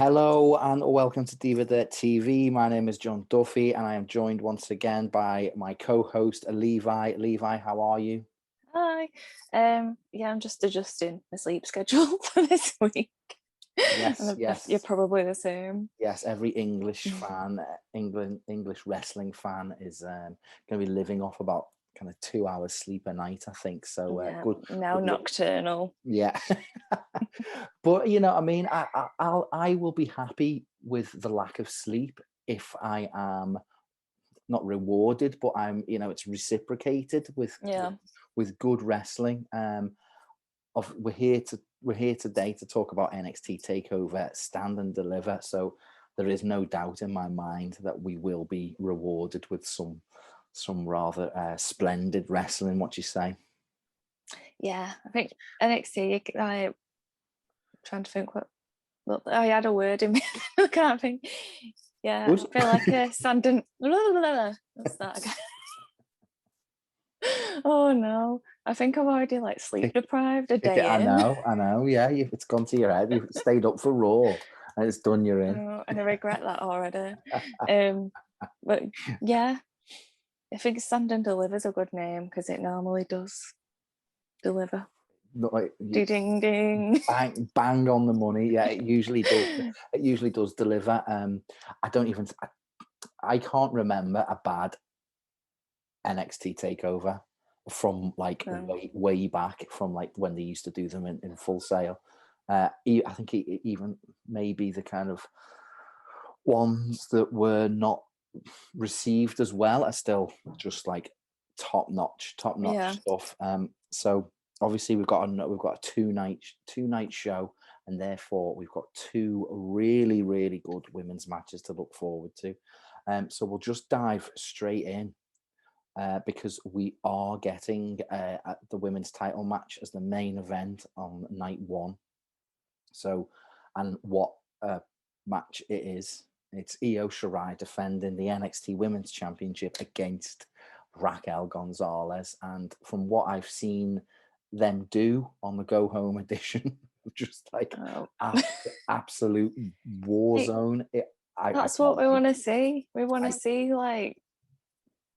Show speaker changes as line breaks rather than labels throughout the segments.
Hello and welcome to Diva TV. My name is John Duffy and I am joined once again by my co-host Levi. Levi, how are you?
Hi. Yeah, I'm just adjusting my sleep schedule for this week.
Yes, yes.
You're probably the same.
Yes, every English fan, English wrestling fan is going to be living off about kind of 2 hours sleep a night, I think. So good.
Now
good luck.
nocturnal.
Yeah. But you know, I mean, I will be happy with the lack of sleep if I am not rewarded, but I'm, it's reciprocated with good wrestling. We're here today to talk about NXT TakeOver Stand and Deliver. So there is no doubt in my mind that we will be rewarded with some rather splendid wrestling. What do you say?
Yeah, I think NXT. I'm trying to think what. I had a word in me. I can't think. Yeah,
Good.
I feel like a stand and. Let's start again. Oh no, I think I'm already like sleep deprived a day
I
in.
know. Yeah, it's gone to your head. You've stayed up for Raw, and it's done. You're in.
And I regret that already. But yeah, I think Stand and Deliver is a good name because it normally does deliver.
Not like
Ding ding.
Bang on the money. Yeah, it usually does. It usually does deliver. I can't remember a bad NXT takeover from like way back from like when they used to do them in Full Sail. I think even maybe the kind of ones that were not received as well are still just like top notch stuff. So obviously we've got a two night show, and therefore we've got two really good women's matches to look forward to. So we'll just dive straight in. Because we are getting the women's title match as the main event on night one. So, and what match it is? It's Io Shirai defending the NXT Women's Championship against Raquel Gonzalez. And from what I've seen them do on the Go Home edition, just like absolute war zone.
That's what we want to see. We want to see like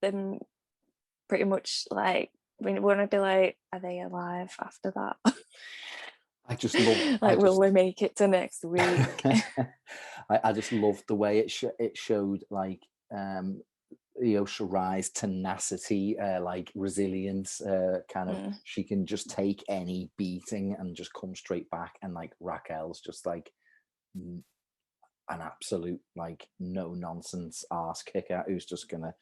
them pretty much like we want to be like, are they alive after that?
I just love
will they make it to next week?
I just loved the way it showed like Io Shirai's tenacity, like resilience, kind of she can just take any beating and just come straight back, and like Raquel's just like an absolute like no nonsense ass kicker who's just gonna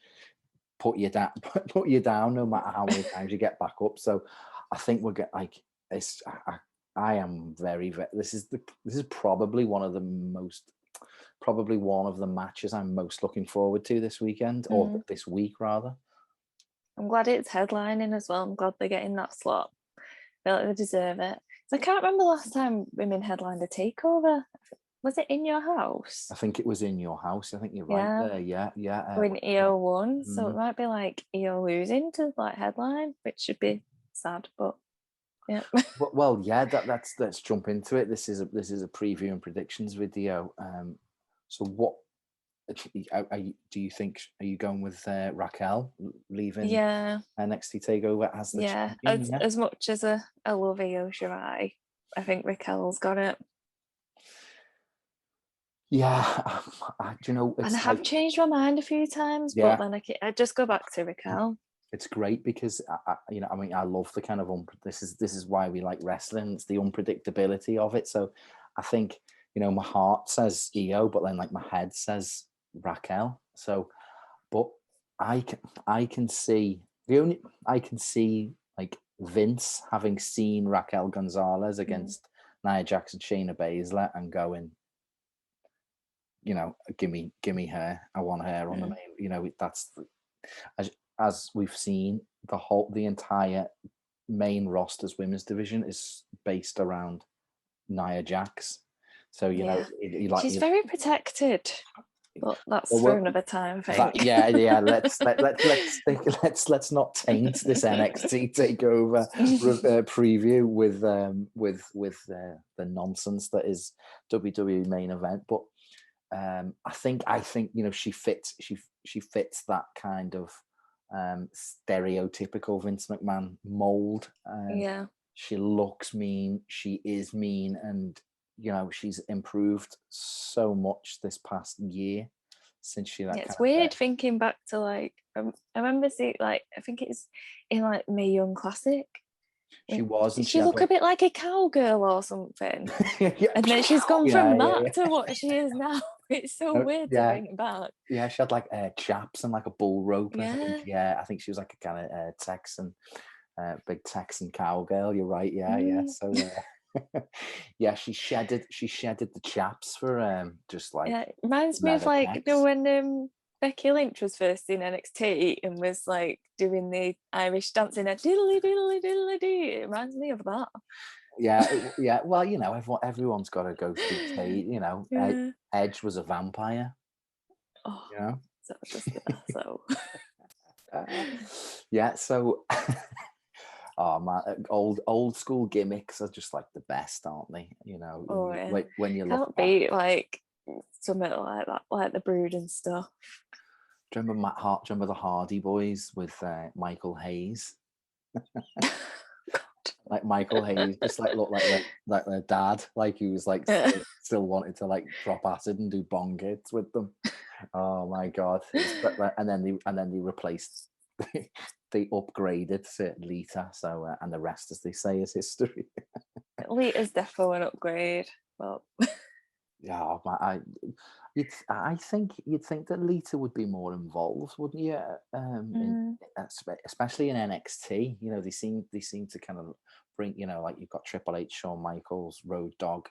put you down no matter how many times you get back up. So I think we'll get like it's I am very this is probably one of the matches I'm most looking forward to this weekend, or this week rather.
I'm glad it's headlining as well. I'm glad they're getting that slot. I feel like they deserve it. So I can't remember last time women headlined a takeover. Was it in your house?
I think it was in your house. I think you're right there. Yeah.
When Io won, so it might be like Io losing to like headline, which should be sad, but yeah.
Well, yeah. Let's jump into it. This is a preview and predictions video. So what do you think? Are you going with Raquel leaving?
Yeah.
NXT TakeOver as the champion?
As much as I love Io Shirai, I think Raquel's got it.
Yeah, you know,
and I have changed my mind a few times, but then I just go back to Raquel.
It's great because I love the kind of this is why we like wrestling. It's the unpredictability of it. So I think my heart says Io, but then like my head says Raquel. So, but I can see like Vince having seen Raquel Gonzalez against Nia Jax and Shayna Baszler and going, give me her. I want her on the main. That's as we've seen, the entire main roster's women's division is based around Nia Jax. So she's
very protected. But that's for another time, I think.
Let's not taint this NXT takeover preview with the nonsense that is WWE main event. But I think she fits that kind of stereotypical Vince McMahon mold. She looks mean, she is mean, and she's improved so much this past year since she.
It's weird thinking back to I remember seeing I think it's in Mae Young Classic.
She was.
Did she look a bit like a cowgirl or something? And then she's gone from that to what she is now. It's so weird to think back.
Yeah, she had chaps and a bull rope. I think she was a kind of Texan, big Texan cowgirl. You're right. Yeah. So. She shedded the chaps for just
it reminds me of when Becky Lynch was first in NXT and was doing the Irish dancing at diddly diddly diddly dee. It reminds me of that.
Yeah. Well, everyone's got to go through stage. Edge was a vampire.
Oh, so.
So. Oh man, old school gimmicks are just the best, aren't they? When you look
beat something like that, like the Brood and stuff.
Do you remember the Hardy Boys with Michael Hayes? Michael Hayes just looked like their dad, he was still wanted to drop acid and do bong hits with them. Oh my god! And then they replaced. They upgraded to Lita, so and the rest, as they say, is history.
Lita's definitely an upgrade. Well,
yeah, I think you'd think that Lita would be more involved, wouldn't you? Especially in NXT, they seem to kind of bring, you've got Triple H, Shawn Michaels, Road Dogg,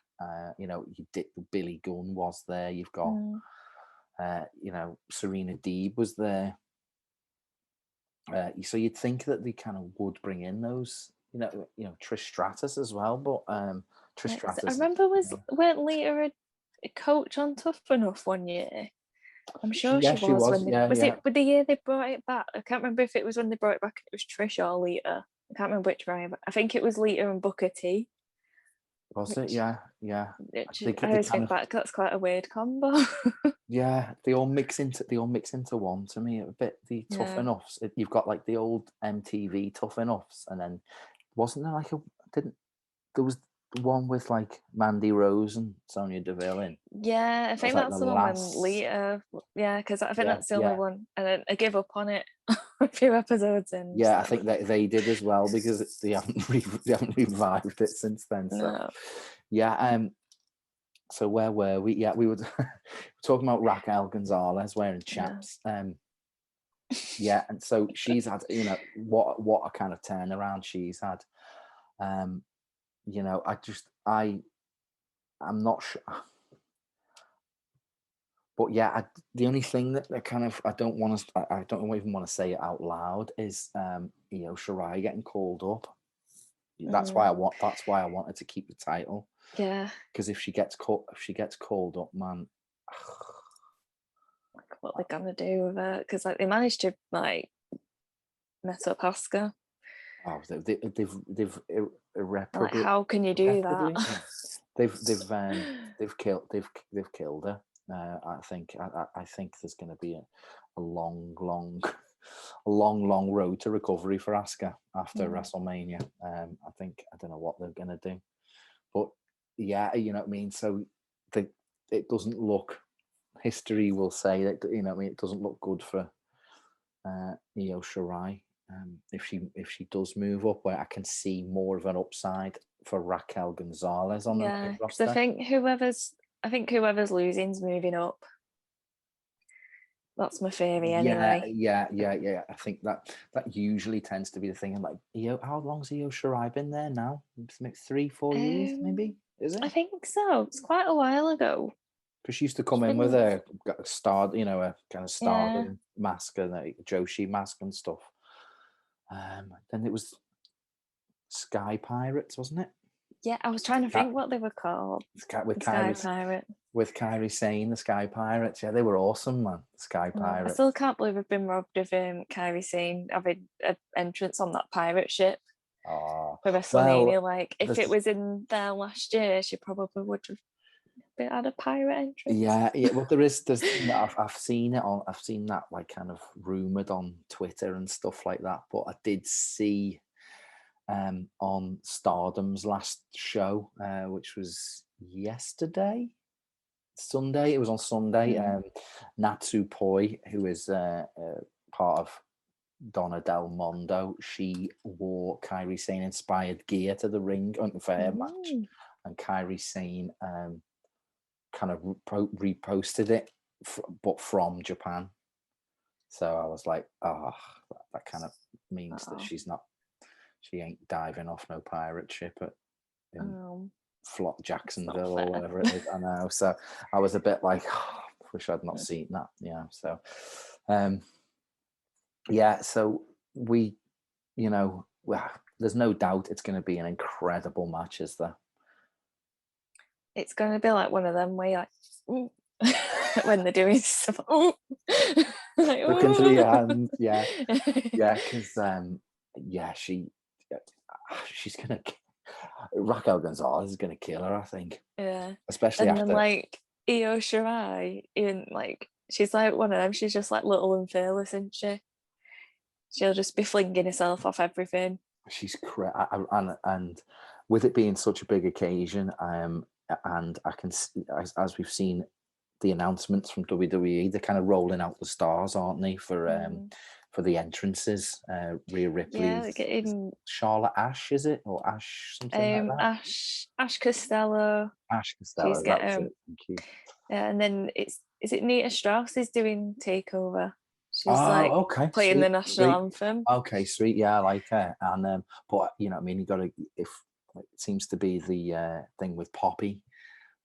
Billy Gunn was there. You've got, Serena Deeb was there. So you'd think that they kind of would bring in those, Trish Stratus as well, but Trish Stratus.
I remember weren't Lita a coach on Tough Enough one year? I'm sure she was. Was it the year they brought it back? I can't remember if it was when they brought it back. It was Trish or Lita. I can't remember which rival. I think it was Lita and Booker T.
Was it? Yeah.
I always think back. That's quite a weird combo.
Yeah, they all mix into one to me. A bit the Tough Enoughs. You've got the old MTV Tough Enoughs, and then wasn't there there was one with Mandy Rose and Sonya Deville in?
Yeah, I think that's the one when Lita. Yeah, because I think that's the only one, and then I give up on it a few episodes in.
Yeah, I think that they did as well because they haven't revived it since then. So
no.
Yeah. So where were we? Yeah, we were talking about Raquel Gonzalez wearing chaps. And so she's had, what a kind of turnaround she's had. I'm not sure. But the only thing that I don't even want to say it out loud is Io Shirai getting called up. That's why I wanted to keep the title.
Yeah.
Because if she gets called up, man,
what they're gonna do with it? Because they managed to mess up Asuka.
Oh, they've irreparably.
How can you do that?
They've killed her. I think there's going to be a long road to recovery for Asuka after WrestleMania. I don't know what they're going to do, but yeah, you know what I mean. So it doesn't look. History will say that it doesn't look good for Io Shirai. If she does move up, where I can see more of an upside for Raquel Gonzalez on the main roster.
I think whoever's losing's moving up. That's my theory anyway.
Yeah. I think that usually tends to be the thing. I'm how long's Io Shirai been there now? 3-4 years, maybe? Is it?
I think so. It's quite a while ago.
Because she used to come in with a star, a kind of stardom mask and a Joshi mask and stuff. Then it was Sky Pirates, wasn't it?
Yeah, I was trying to think what they were called.
With
Sky Pirate.
With Kairi Sane, the Sky Pirates. Yeah, they were awesome, man. The Sky Pirates.
I still can't believe I've been robbed of Kairi Sane having an entrance on that pirate ship.
Oh,
for WrestleMania. Like, if it was in there last year, she probably would have had a pirate entrance.
Yeah. Well, there's I've seen it on. I've seen that like kind of rumored on Twitter and stuff like that. But I did see on Stardom's last show, which was Sunday. It was on Sunday. Natsu Poi, who is part of Donna Del Mondo, she wore Kairi Sane inspired gear to the ring for her match, and Kairi Sane kind of reposted it, but from Japan. So I was like, that kind of means that she ain't diving off no pirate ship in Flop Jacksonville or whatever it is. I know. So I was a bit like, wish I'd not seen that. Yeah. So, so we, there's no doubt it's going to be an incredible match, is there?
It's going to be like one of them where you're like, when they're doing stuff,
like, look into your hands, because she's gonna. Raquel Gonzalez is gonna kill her, I think.
Yeah,
especially
and
after
then like Io Shirai, even like she's like one of them. She's just like little and fearless, isn't she? She'll just be flinging herself off everything.
She's and with it being such a big occasion, and I can see, as we've seen the announcements from WWE, they're kind of rolling out the stars, aren't they, for the entrances? Rhea Ripley, Charlotte Ash, is it, or Ash something like that?
Ash Costello.
Ash Costello. That was it. Thank you.
Yeah, and then is it Nita Strauss is doing Takeover? She's
okay,
playing
sweet,
the national anthem.
Okay, sweet. Yeah, I like her. And but you know, I mean, you got to it seems to be the thing with Poppy.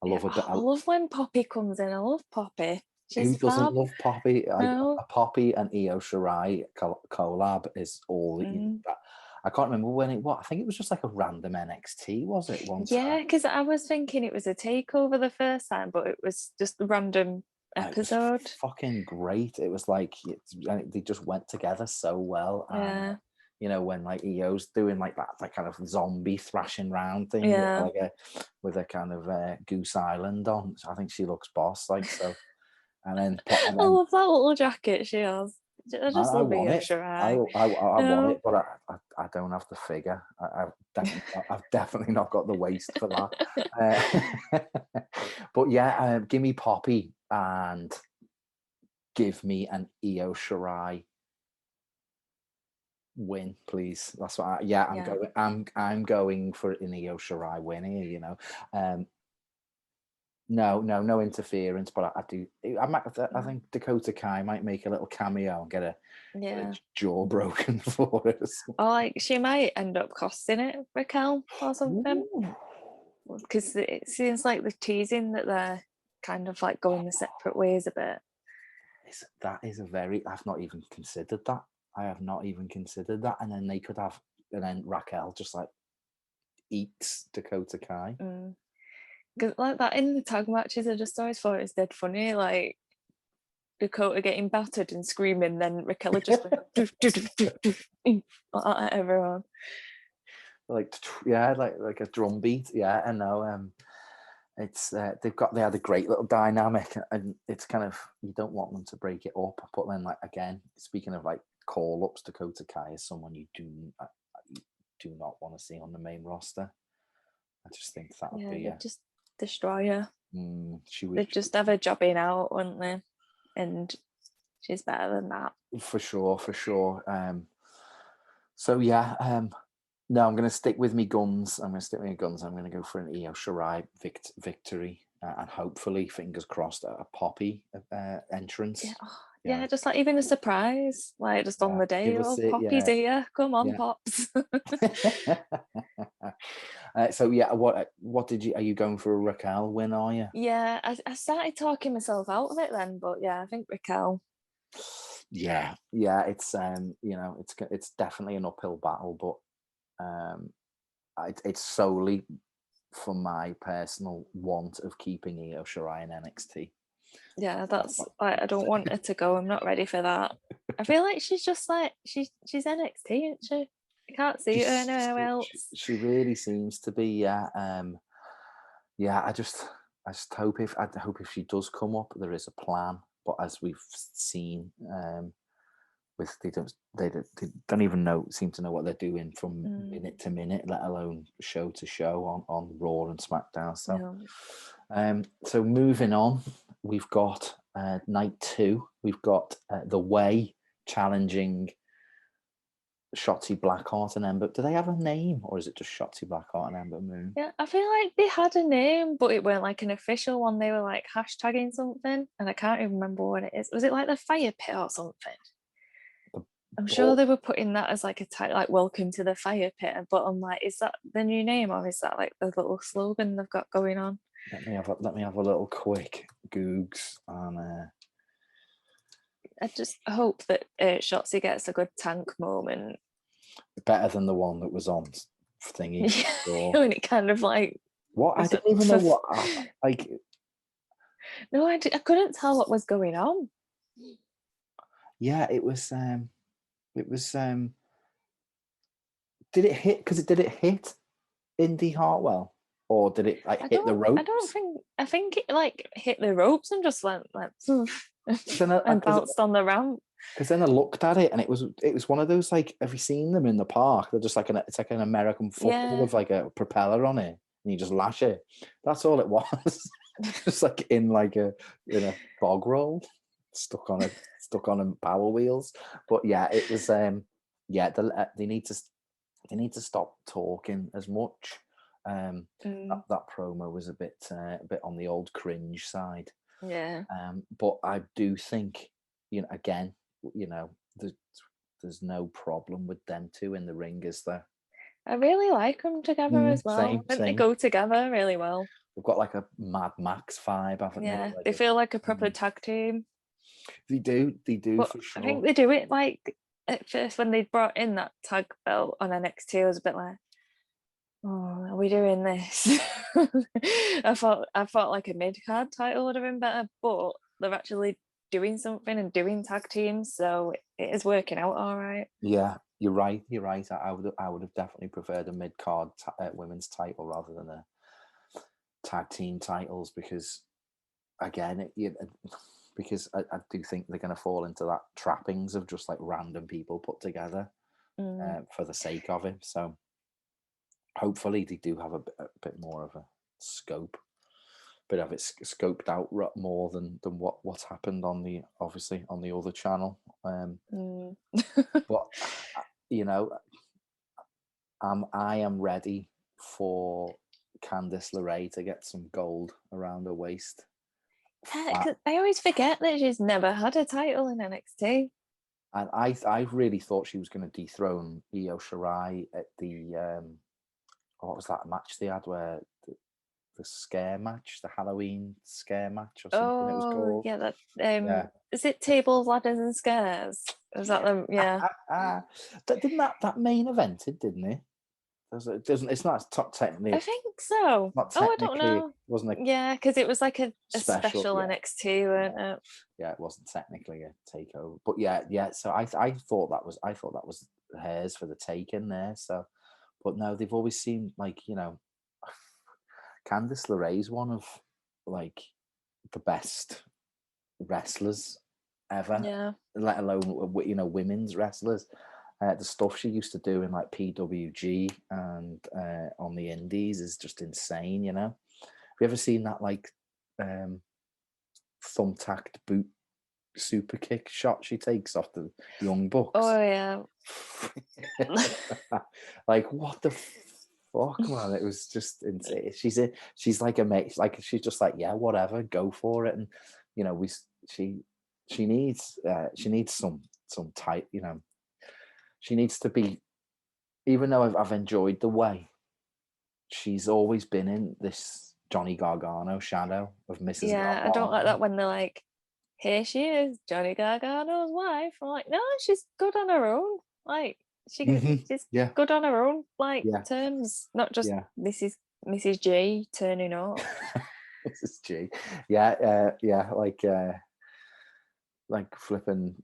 I
love when Poppy comes in. I love Poppy.
Who doesn't love Poppy? No. Poppy and Io Shirai collab is all. I can't remember when it. I think it was just like a random NXT, was it?
Yeah, because I was thinking it was a takeover the first time, but it was just a random episode.
Fucking great! It was like they just went together so well.
Yeah.
And, when like Io's doing like that kind of zombie thrashing round thing, with a kind of Goose Island on. I think she looks boss, like so. And then
I love that little jacket she has. I just love Io Shirai.
I want it, but I don't have the figure. I've definitely not got the waist for that. But yeah, give me Poppy and give me an Io Shirai win, please. That's what I'm going for an Io Shirai win here. No interference, but I think Dakota Kai might make a little cameo and get a jaw broken for us.
Or like she might end up costing it Raquel or something, because it seems like they're teasing that they're kind of like going the separate ways a bit.
I've not even considered that. I have not even considered that, and then they could have, and then Raquel just like eats Dakota Kai.
Because like that in the tag matches, I just always thought it was dead funny. Like Dakota getting battered and screaming, then Raquel just at everyone.
Like a drum beat. Yeah, I know. It's they had a great little dynamic, and it's kind of, you don't want them to break it up. But then, like, again, speaking of like call ups, Dakota Kai is someone you do not want to see on the main roster. I just think that would be
just destroy her. They'd just have her jobbing out, wouldn't they? And she's better than that.
For sure. So yeah, no, I'm going to stick with me guns. I'm going to go for an Io Shirai victory, and hopefully, fingers crossed, a Poppy entrance.
Yeah, just like even a surprise, like just on the day, Poppy's here. Come on, Pops.
So yeah, what are you going for a Raquel win, are you?
Yeah, I started talking myself out of it then, but yeah, I think Raquel.
Yeah, it's it's definitely an uphill battle, but it's solely for my personal want of keeping Io Shirai in NXT.
Yeah, that's I don't want her to go. I'm not ready for that. I feel like she's just like she's NXT, isn't she? I can't see her anywhere else.
She really seems to be. Yeah. I just hope if she does come up, there is a plan. But as we've seen, with they don't even seem to know what they're doing from minute to minute, let alone show to show on Raw and SmackDown. So, so moving on, we've got night 2. We've got The Way challenging Shotzi, Blackheart, and Ember. Do they have a name, or is it just Shotzi, Blackheart, and Ember Moon?
Yeah, I feel like they had a name, but it weren't like an official one. They were like hashtagging something, and I can't even remember what it is. Was it like the Fire Pit or something? I'm sure they were putting that as like a title, like "Welcome to the Fire Pit." But I'm like, is that the new name, or is that like the little slogan they've got going on?
Let me have a little quick googs on.
I just hope that Shotzi gets a good tank moment.
Better than the one that was on thingy.
Yeah, and it kind of like
what I didn't even know what like.
No, I couldn't tell what was going on.
Yeah, it was. Did it hit? Did it hit Indi Hartwell, or did it like hit the ropes?
I think it like hit the ropes and just went like and bounced on the ramp.
Because then I looked at it and it was one of those, like, have you seen them in the park? They're just like it's like an American football with like a propeller on it, and you just lash it. That's all it was. Just like in a bog roll, stuck on power wheels. But yeah, it was they need to stop talking as much. That promo was a bit on the old cringe side.
Yeah.
But I do think, again, there's no problem with them two in the ring, is there?
I really like them together as well.
Same.
They go together really well.
They've got like a Mad Max vibe, haven't they?
Yeah, they feel like a proper tag team.
They do
But
for sure.
I think they do it like at first when they brought in that tag belt on NXT, I was a bit like, oh, are we doing this? I thought like a mid-card title would have been better, but they're actually doing something and doing tag teams, so it is working out all right.
Yeah, you're right. I would have definitely preferred a mid-card women's title rather than a tag team titles, because again, because I do think they're going to fall into that trappings of just like random people put together for the sake of it. So hopefully they do have a bit more of a scope, bit of it scoped out more than what's happened on the other channel. But I am ready for Candice LeRae to get some gold around her waist.
I always forget that she's never had a title in NXT.
And I really thought she was going to dethrone Io Shirai at the what was that match they had where the scare match, the Halloween scare match or something it was called.
Yeah, that is it Tables, Ladders and Scares? Was that them? Yeah.
Didn't that main evented, didn't it? It's not top technically.
I think so. I don't know.
Wasn't it?
Yeah, because it was like a special NXT, weren't it?
Yeah, it wasn't technically a takeover, but yeah. So I thought that was hers for the taking there. So, but no, they've always seemed like Candice LeRae's one of like the best wrestlers ever.
Yeah.
Let alone women's wrestlers. The stuff she used to do in like PWG and on the Indies is just insane. Have you ever seen that like thumbtacked boot super kick shot she takes off the Young Bucks?
Oh yeah.
Like what the fuck, man! It was just insane. She's like a mate. Like she's just like, yeah, whatever, go for it. And she needs some type. She needs to be. Even though I've enjoyed The Way, she's always been in this Johnny Gargano shadow of Mrs.
Yeah,
Gargano.
I don't like that when they're like, here she is, Johnny Gargano's wife. I'm like, no, she's good on her own. Like, She's good on her own terms, not just Mrs. G turning up.
Mrs. G, like flipping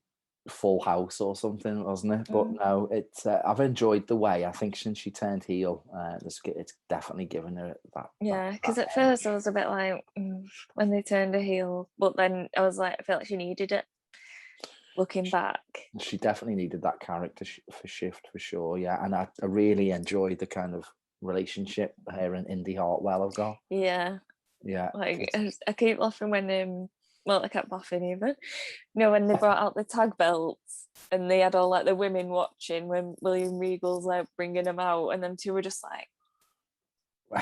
Full House or something, wasn't it? But no, it's I've enjoyed the way. I think since she turned heel, it's definitely given her that.
Yeah, because at first I was a bit like when they turned her heel, but then I was like, I felt like she needed it. Looking back,
she definitely needed that character shift for sure. Yeah, and I really enjoyed the kind of relationship her and Indi Hartwell have got.
Yeah. Like I keep laughing when I kept laughing even. When they brought out the tag belts and they had all like the women watching when William Regal's like bringing them out, and them two were just like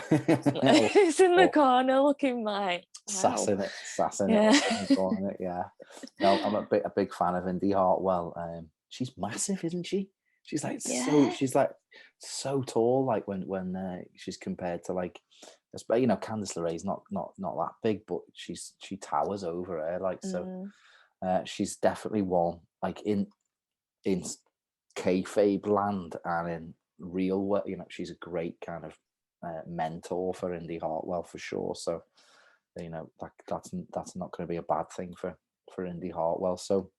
it's in the corner looking like
sassing it in the corner. Yeah. No, I'm a big fan of Indi Hartwell. She's massive, isn't she? She's like so tall. Like when she's compared to like, Candice LeRae's not that big, but she towers over her. Like so, she's definitely one like in kayfabe land and in real world. She's a great kind of mentor for Indi Hartwell for sure. So that's not going to be a bad thing for Indi Hartwell. So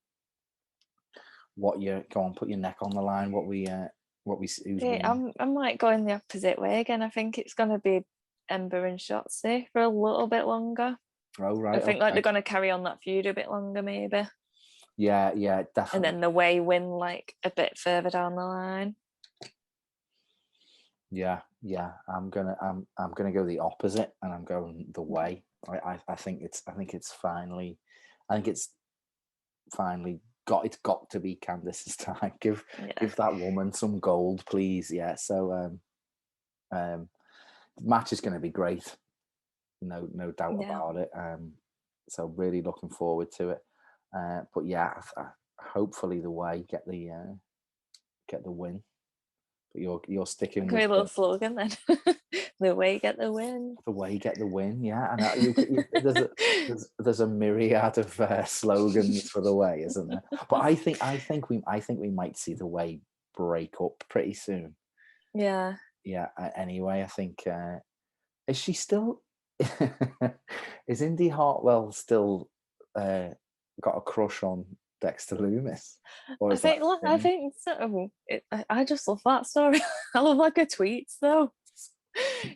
what you go on, put your neck on the line. What we
I'm like going the opposite way again. I think it's going to be Ember and Shotzi for a little bit longer.
Oh right.
I think like they're going to carry on that feud a bit longer maybe.
Yeah, definitely.
And then the way win like a bit further down the line.
Yeah. I'm gonna go the opposite, and I'm going the way. I think it's finally it's got to be Candice's time. Give that woman some gold, please. Yeah. So the match is going to be great. No doubt about it. So really looking forward to it. But yeah, hopefully the way get the win. But you're sticking with
a little slogan then. The way get the win.
The way get the win. Yeah, and there's a myriad of slogans for the way, isn't there? But I think we might see the way break up pretty soon.
Yeah.
Yeah. Anyway, I think is she still? Is Indi Hartwell still got a crush on Dexter Lumis? Or
I think so. I just love that story. I love like her tweets though.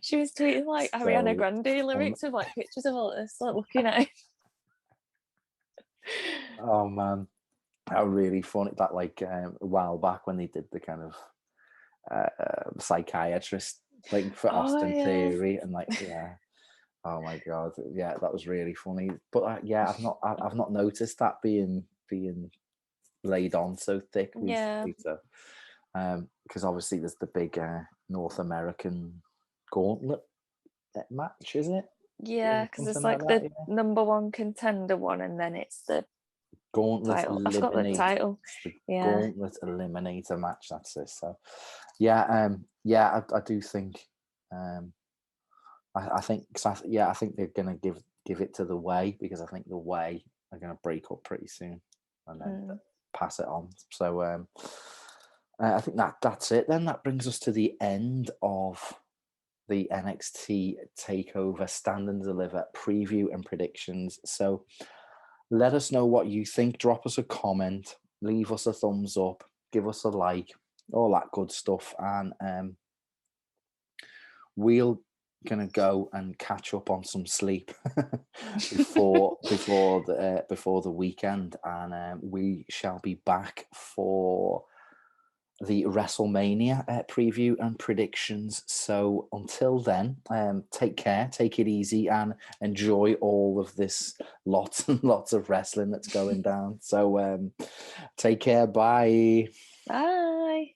She was tweeting like Ariana Grande lyrics with like pictures of all this, like looking at it.
Oh man, how really funny that like a while back when they did the kind of psychiatrist thing for Austin Theory and like oh my god, yeah, that was really funny. But I've not noticed that being laid on so thick recently. So because obviously there's the big North American gauntlet match, is it?
Yeah, because it's like the number one contender one, and then it's the
gauntlet
title. I forgot the title.
Gauntlet eliminator match. That's it. So I do think I think they're gonna give it to the way, because I think the way are gonna break up pretty soon and then pass it on. So I think that's it. Then that brings us to the end of the NXT TakeOver Stand and Deliver preview and predictions. So let us know what you think. Drop us a comment, leave us a thumbs up, give us a like, all that good stuff, and we'll gonna go and catch up on some sleep before the weekend, and we shall be back for the WrestleMania preview and predictions. So until then, take care, take it easy, and enjoy all of this lots and lots of wrestling that's going down. So take care. Bye.
Bye.